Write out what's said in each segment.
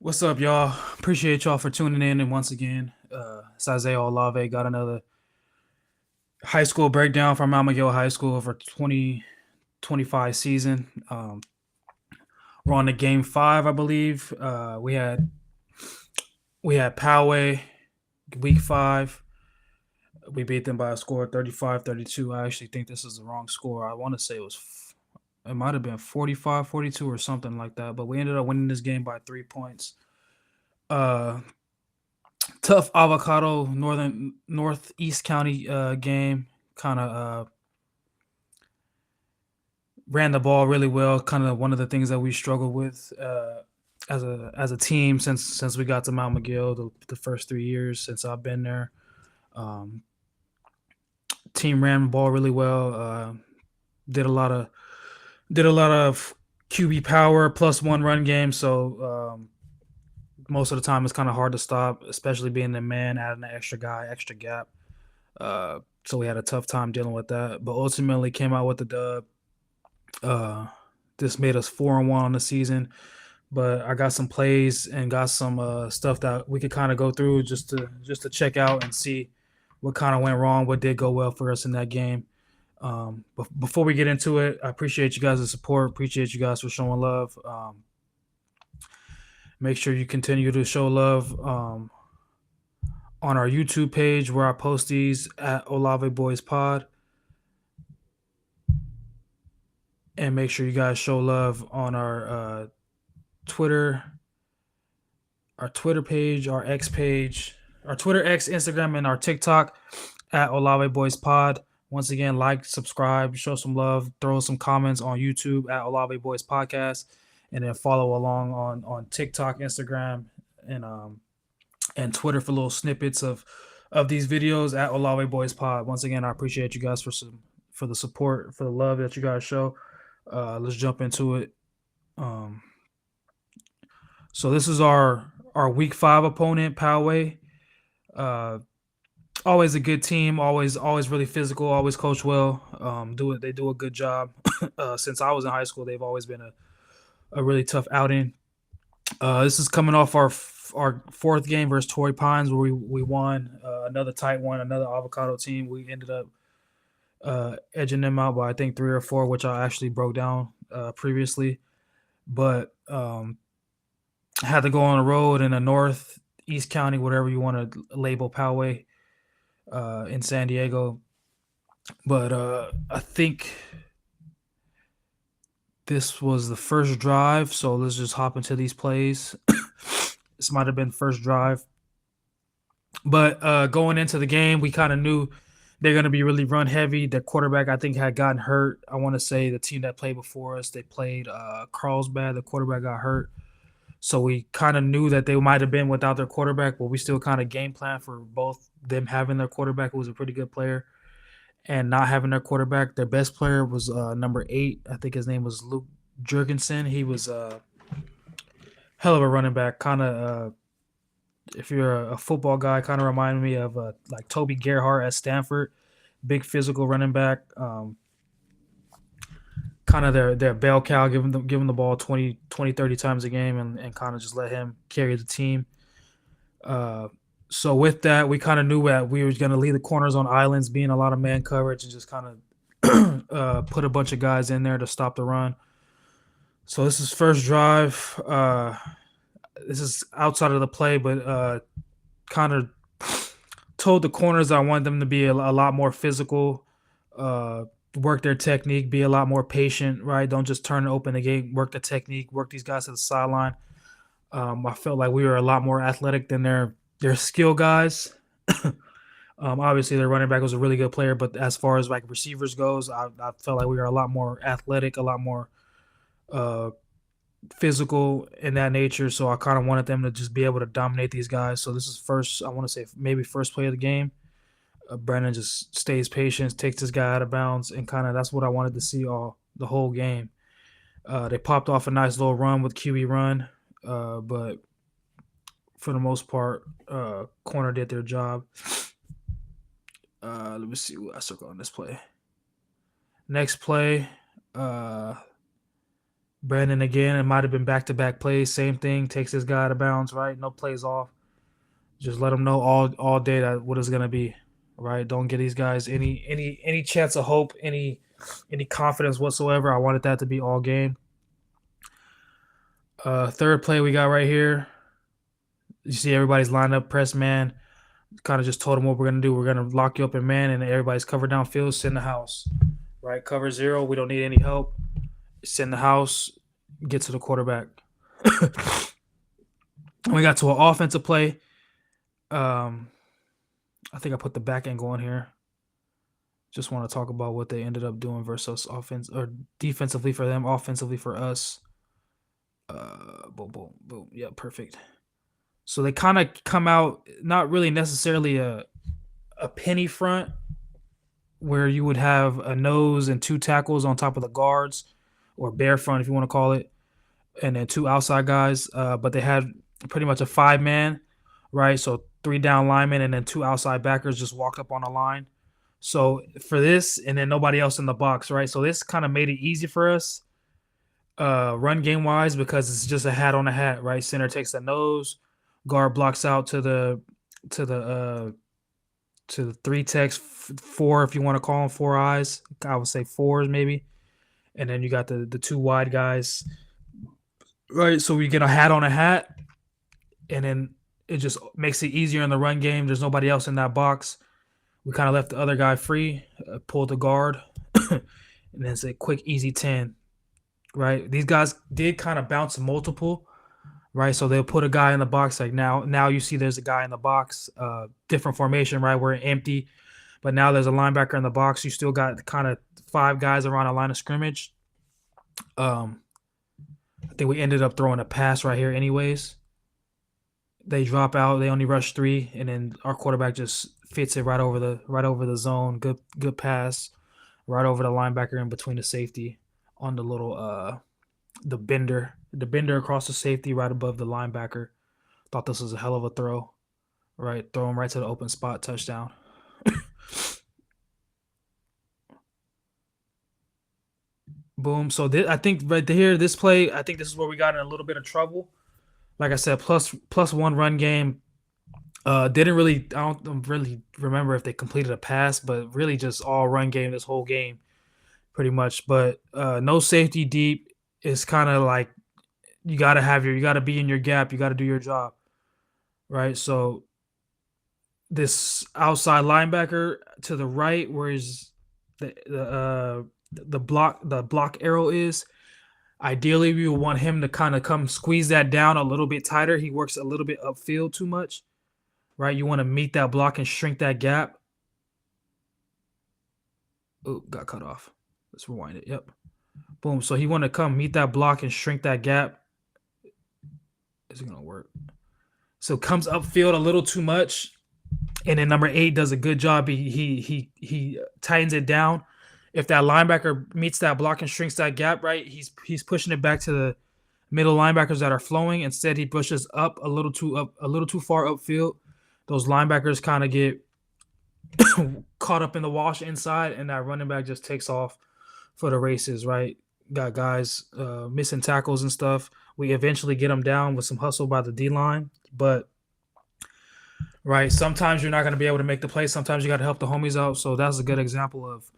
What's up, y'all? Appreciate y'all for tuning in. And once again, it's Isaiah Olave. Got another high school breakdown from Mount Miguel High School for 2025 season. We're on the game five, I believe. We had Poway week five. We beat them by a score of 35-32. I actually think this is the wrong score. I want to say it might have been 45-42 or something like that. But we ended up winning this game by 3 points. Uh, Tough avocado northeast county game. Kind of ran the ball really well. Kind of one of the things that we struggled with as a team since we got to Mount McGill the first 3 years since I've been there. Um, Team ran the ball really well. Did a lot of did a lot of QB power plus one run game. So most of the time it's kind of hard to stop, especially being the man, adding an extra guy, extra gap. So we had a tough time dealing with that, but ultimately came out with the dub. Uh, this made us 4-1 on the season, but I got some plays and got some stuff that we could kind of go through just to check out and see what kind of went wrong, what did go well for us in that game. But before we get into it, I appreciate you guys' support. Appreciate you guys for showing love. Make sure you continue to show love on our YouTube page where I post these at Olave Boys Pod. And make sure you guys show love on Twitter, our Twitter page, our X page, our Twitter, X, Instagram, and our TikTok at Olave Boys Pod. Once again, like, subscribe, show some love, throw some comments on YouTube at Olave Boys Podcast, and then follow along on TikTok, Instagram, and Twitter for little snippets of these videos at Olave Boys Pod. Once again, I appreciate you guys for the support, for the love that you guys show. Let's jump into it. Um, so this is our week five opponent, Poway. Uh, Always a good team. Always really physical. Always coach well. They do a good job. Since I was in high school, they've always been a really tough outing. This is coming off our fourth game versus Torrey Pines, where we won another tight one, another avocado team. We ended up edging them out by I think 3 or 4, which I actually broke down previously. But had to go on the road in the northeast county, whatever you want to label Poway, in San Diego. But I think this was the first drive, so let's just hop into these plays. This might have been first drive, but going into the game, we kind of knew they're going to be really run heavy. Their quarterback, I think, had gotten hurt. I want to say the team that played before us, they played Carlsbad. The quarterback got hurt. So we kind of knew that they might have been without their quarterback, but we still kind of game plan for both them having their quarterback, who was a pretty good player, and not having their quarterback. Their best player was number 8. I think his name was Luke Jurgensen. He was a hell of a running back. Kind of, if you're a football guy, kind of reminded me of like Toby Gerhart at Stanford. Big physical running back. Kind of their bell cow, giving the ball 20, 30 times a game, and kind of just let him carry the team. So with that, we kind of knew that we were going to leave the corners on islands, being a lot of man coverage, and just kind of put a bunch of guys in there to stop the run. So this is first drive. This is outside of the play, but kind of told the corners I want them to be a lot more physical, work their technique, be a lot more patient, right? Don't just turn and open the gate, work the technique, work these guys to the sideline. I felt like we were a lot more athletic than their skill guys. Obviously, their running back was a really good player, but as far as like receivers goes, I felt like we were a lot more athletic, a lot more uh, physical in that nature. So I kind of wanted them to just be able to dominate these guys. So this is first, I want to say maybe first play of the game. Brandon just stays patient, takes this guy out of bounds, and kind of that's what I wanted to see all the whole game. They popped off a nice little run with QB run, but for the most part, corner did their job. Let me see what I circle on this play. Next play, Brandon again. It might have been back-to-back plays. Same thing. Takes this guy out of bounds. Right. No plays off. Just let them know all day that what it's gonna be. Right. Don't give these guys any chance of hope. Any confidence whatsoever. I wanted that to be all game. Third play we got right here. You see everybody's lined up, press man. Kind of just told them what we're gonna do. We're gonna lock you up in man, and everybody's covered downfield. Send the house. Right. Cover zero. We don't need any help. Send the house. Get to the quarterback. We got to an offensive play. I think I put the back angle on here. Just want to talk about what they ended up doing versus offense or defensively for them, offensively for us. Boom, boom, boom. Yeah, perfect. So they kind of come out not really necessarily a penny front where you would have a nose and two tackles on top of the guards, or bear front if you want to call it, and then two outside guys. But they had pretty much a 5-man, right? So 3 down linemen and then 2 outside backers just walked up on the line. So for this, and then nobody else in the box, right? So this kind of made it easy for us, run game wise, because it's just a hat on a hat, right? Center takes the nose, guard blocks out to the 3 techs, 4 if you want to call them 4 eyes. I would say 4s maybe, and then you got the 2 wide guys, right? So we get a hat on a hat, and then it just makes it easier in the run game. There's nobody else in that box. We kind of left the other guy free, pulled the guard, and then it's a quick, easy 10, right? These guys did kind of bounce multiple, right? So they'll put a guy in the box. Like now you see there's a guy in the box, different formation, right? We're empty, but now there's a linebacker in the box. You still got kind of 5 guys around a line of scrimmage. I think we ended up throwing a pass right here anyways. They drop out. They only rush 3, and then our quarterback just fits it right over the zone. Good pass, right over the linebacker in between the safety on the little the bender across the safety right above the linebacker. Thought this was a hell of a throw. Right, throw him right to the open spot, touchdown. Boom. So I think right here, this play, I think this is where we got in a little bit of trouble. Like I said, plus 1 run game. I don't really remember if they completed a pass, but really just all run game this whole game, pretty much. But no safety deep is kind of like you gotta be in your gap, you gotta do your job, right? So this outside linebacker to the right, where is the block arrow is. Ideally, we would want him to kind of come squeeze that down a little bit tighter. He works a little bit upfield too much, right? You want to meet that block and shrink that gap. Oh, got cut off. Let's rewind it. Yep. Boom. So he want to come meet that block and shrink that gap. Is it going to work? So comes upfield a little too much. And then number 8 does a good job. He tightens it down. If that linebacker meets that block and shrinks that gap, right, he's pushing it back to the middle linebackers that are flowing. Instead, he pushes up a little too far upfield. Those linebackers kind of get caught up in the wash inside, and that running back just takes off for the races, right? Got guys missing tackles and stuff. We eventually get them down with some hustle by the D-line, but right, sometimes you're not going to be able to make the play. Sometimes you got to help the homies out. So that's a good example of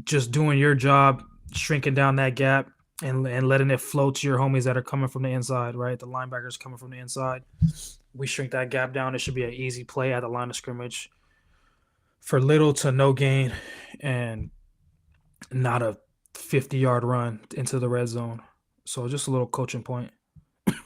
just doing your job, shrinking down that gap, and letting it flow to your homies that are coming from the inside, right? The linebackers coming from the inside. We shrink that gap down. It should be an easy play at the line of scrimmage for little to no gain and not a 50-yard run into the red zone. So just a little coaching point. Let's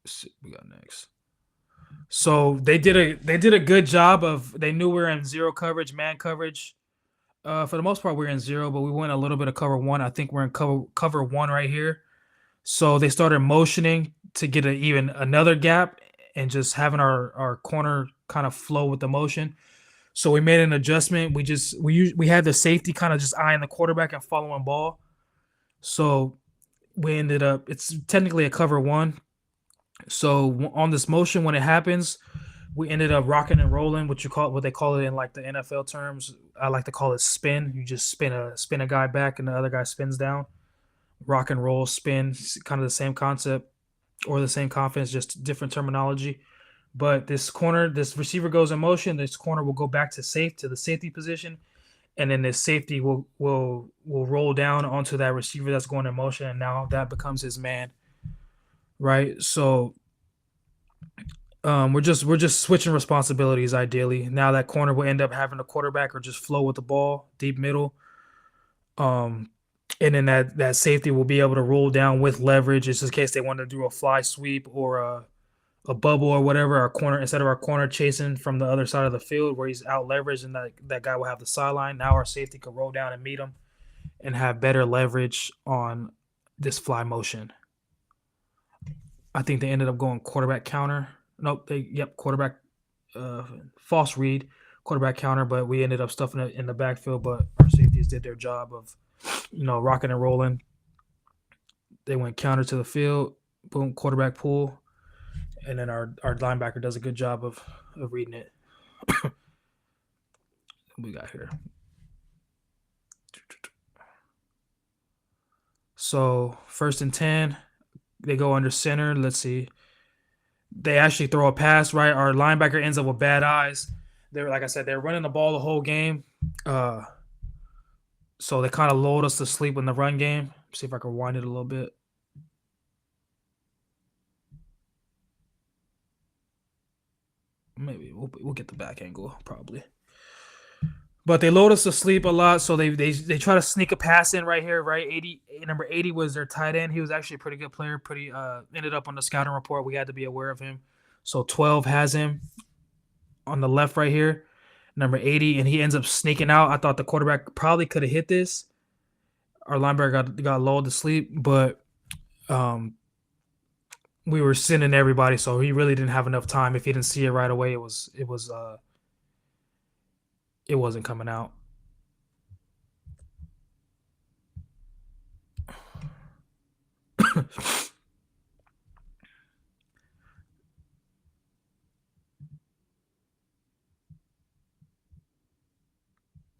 see what we got next. So they did a good job of, they knew we were in zero coverage, man coverage. For the most part, we're in zero, but we went a little bit of cover 1. I think we're in cover 1 right here. So they started motioning to get even another gap and just having our corner kind of flow with the motion. So we made an adjustment. We had the safety kind of just eyeing the quarterback and following ball. So we ended up, it's technically a cover 1. So on this motion, when it happens, We ended up rocking and rolling, what they call it in like the NFL terms. I like to call it spin. You just spin a guy back and the other guy spins down. Rock and roll, spin, kind of the same concept or the same confidence, just different terminology. But this receiver goes in motion. This corner will go back to the safety position, and then this safety will roll down onto that receiver that's going in motion, and now that becomes his man, right? So we're just switching responsibilities. Ideally, now that corner will end up having a quarterback or just flow with the ball deep middle. Um, and then that safety will be able to roll down with leverage, just in case they want to do a fly sweep or a bubble or whatever. Our corner instead of our corner chasing from the other side of the field where he's out leveraged and that guy will have the sideline. Now our safety could roll down and meet him and have better leverage on this fly motion. I think they ended up going quarterback counter. Nope, quarterback false read, quarterback counter, but we ended up stuffing it in the backfield. But our safeties did their job of, rocking and rolling. They went counter to the field, boom, quarterback pull, and then our linebacker does a good job of reading it. We got here. So 1st and 10, they go under center. Let's see. They actually throw a pass, right? Our linebacker ends up with bad eyes. They're like I said, they're running the ball the whole game. So they kind of lulled us to sleep in the run game. See if I can wind it a little bit. Maybe we'll get the back angle probably. But they load us to sleep a lot, so they try to sneak a pass in right here, right? Number 80 was their tight end. He was actually a pretty good player. Ended up on the scouting report. We had to be aware of him. So 12 has him on the left right here, number 80, and he ends up sneaking out. I thought the quarterback probably could have hit this. Our linebacker got lulled to sleep, but we were sending everybody, so he really didn't have enough time. If he didn't see it right away, it wasn't coming out.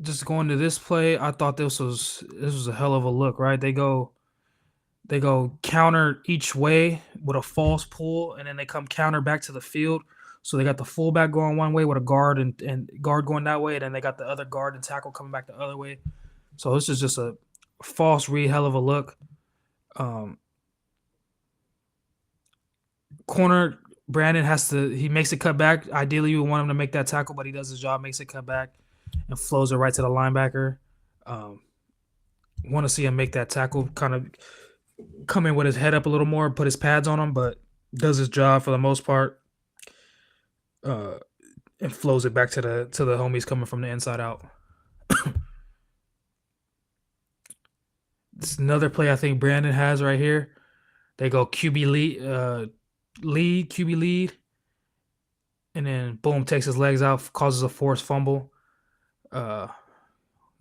Just going to this play, I thought this was a hell of a look, right? They go counter each way with a false pull, and then they come counter back to the field. So they got the fullback going one way with a guard and guard going that way, and then they got the other guard and tackle coming back the other way. So this is just a false read, hell of a look. Corner Brandon he makes it cut back. Ideally, you would want him to make that tackle, but he does his job, makes it cut back, and flows it right to the linebacker. Want to see him make that tackle, kind of come in with his head up a little more, put his pads on him, but does his job for the most part. And flows it back to the homies coming from the inside out. This is another play I think Brandon has right here. They go QB lead, and then boom, takes his legs out, causes a forced fumble. Got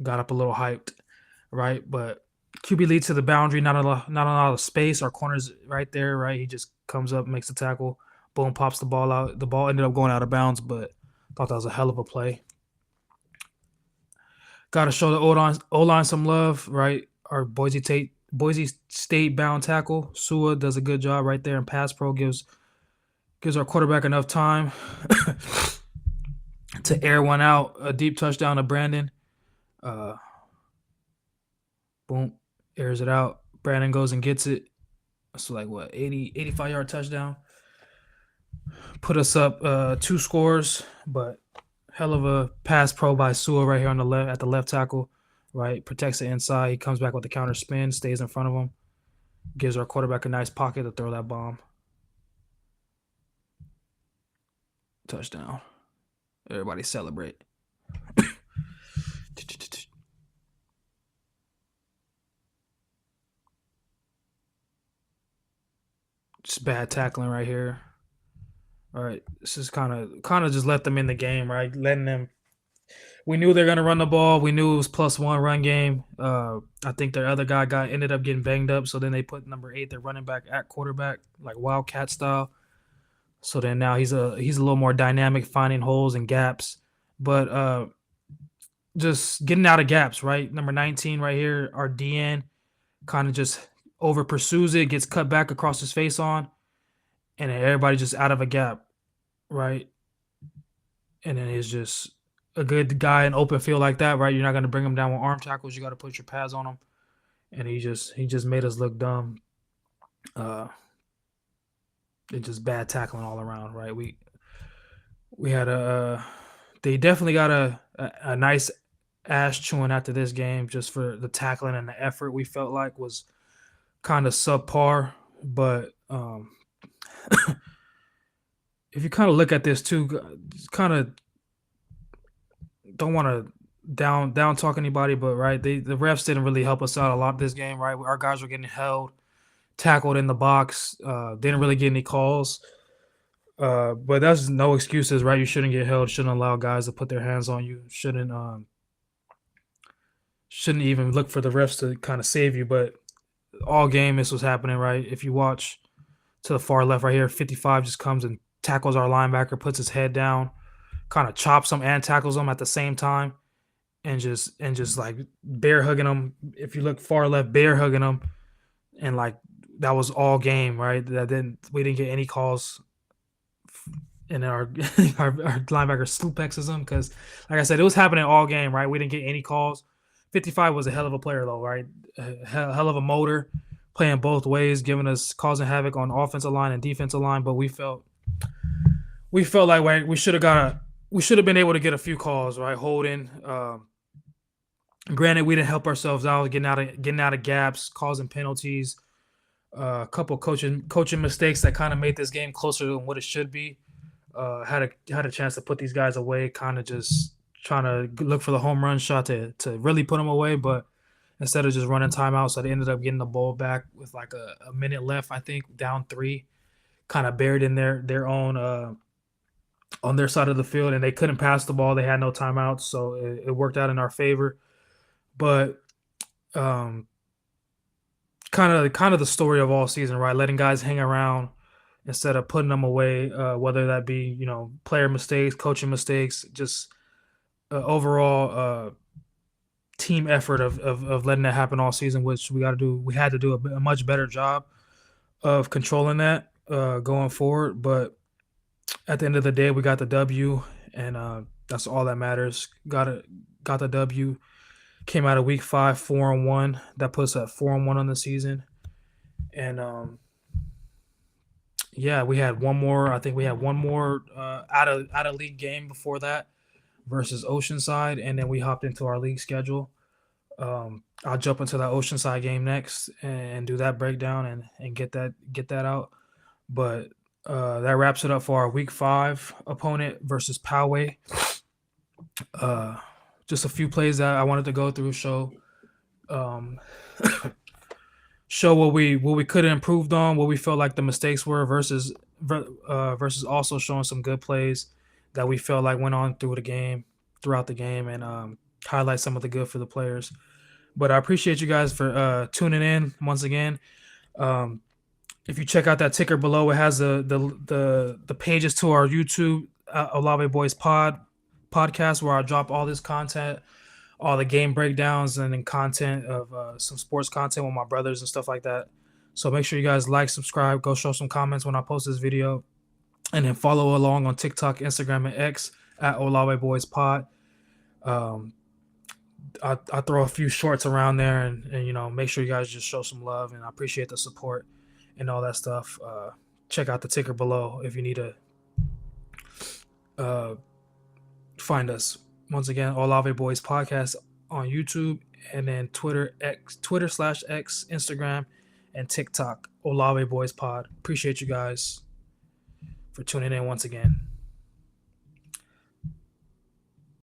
up a little hyped, right? But QB lead to the boundary, not a lot of space. Our corner's right there, right? He just comes up, makes the tackle, boom, pops the ball out. The ball ended up going out of bounds, but thought that was a hell of a play. Got to show the O-line some love, right? Our Boise State bound tackle, Sua, does a good job right there, and pass pro gives our quarterback enough time to air one out, a deep touchdown to Brandon. Boom, airs it out. Brandon goes and gets it. It's like, 85-yard touchdown. Put us up 2 scores, but hell of a pass pro by Sua right here on the left at the left tackle, right? Protects the inside. He comes back with the counter spin, stays in front of him, gives our quarterback a nice pocket to throw that bomb. Touchdown. Everybody celebrate. Just bad tackling right here. All right, this is kind of just let them in the game, right? Letting them. We knew they're gonna run the ball. We knew it was +1 run game. I think their other guy ended up getting banged up, so then they put number 8, their running back, at quarterback, like Wildcat style. So then now he's a little more dynamic, finding holes and gaps, but just getting out of gaps. Right, number 19 right here, our DN kind of just over pursues it, gets cut back across his face on, and then everybody just out of a gap. Right, and then he's just a good guy in open field like that. Right, you're not going to bring him down with arm tackles. You got to put your pads on him, and he just made us look dumb. Uh, it's just bad tackling all around. Right, we had they definitely got a nice ass chewing after this game just for the tackling and the effort we felt like was kind of subpar. But if you kind of look at this too, kind of don't want to down talk anybody, but right, the refs didn't really help us out a lot this game. Right, our guys were getting held, tackled in the box, didn't really get any calls. But that's no excuses, right? You shouldn't get held. Shouldn't allow guys to put their hands on you. Shouldn't even look for the refs to kind of save you. But all game, this was happening, right? If you watch to the far left right here, 55 just comes and tackles our linebacker, puts his head down, kind of chops him and tackles him at the same time, and just like bear hugging him. If you look far left, bear hugging him, and like that was all game, right? We didn't get any calls. And then our our linebacker supplexes him because, like I said, it was happening all game, right? We didn't get any calls. 55 was a hell of a player, though, right? Hell of a motor, playing both ways, giving us causing havoc on offensive line and defensive line. But we felt like we should have been able to get a few calls, right? Holding. Granted, we didn't help ourselves out, getting out of gaps, causing penalties. A couple coaching mistakes that kind of made this game closer than what it should be. Had a chance to put these guys away, kind of just trying to look for the home run shot to really put them away, but instead of just running timeout, so they ended up getting the ball back with like a minute left, I think, down 3, kind of buried in their own on their side of the field, and they couldn't pass the ball. They had no timeouts, so it worked out in our favor. But kind of the story of all season, right? Letting guys hang around instead of putting them away, whether that be player mistakes, coaching mistakes, just overall team effort of letting that happen all season, which we had to do a much better job of controlling that going forward. But at the end of the day, we got the W, and that's all that matters. Got the W. Came out of week 5 4-1. That puts us at 4-1 on the season, and yeah, we had one more. I think we had one more out of league game before that versus Oceanside, and then we hopped into our league schedule. I'll jump into that Oceanside game next and do that breakdown and get that out. But that wraps it up for our week 5 opponent versus Poway. Just a few plays that I wanted to go through, show what we could have improved on, what we felt like the mistakes were, versus also showing some good plays that we felt like went on throughout the game, and highlight some of the good for the players. But I appreciate you guys for tuning in once again. If you check out that ticker below, it has the pages to our YouTube Olave Boys podcast, where I drop all this content, all the game breakdowns, and then content of some sports content with my brothers and stuff like that. So make sure you guys like, subscribe, go show some comments when I post this video, and then follow along on TikTok, Instagram, and X at Olave Boys Pod. I throw a few shorts around there, and make sure you guys just show some love, and I appreciate the support and all that stuff. Check out the ticker below if you need to find us. Once again, Olave Boys Podcast on YouTube, and then Twitter/X, Instagram, and TikTok, Olave Boys Pod. Appreciate you guys for tuning in once again.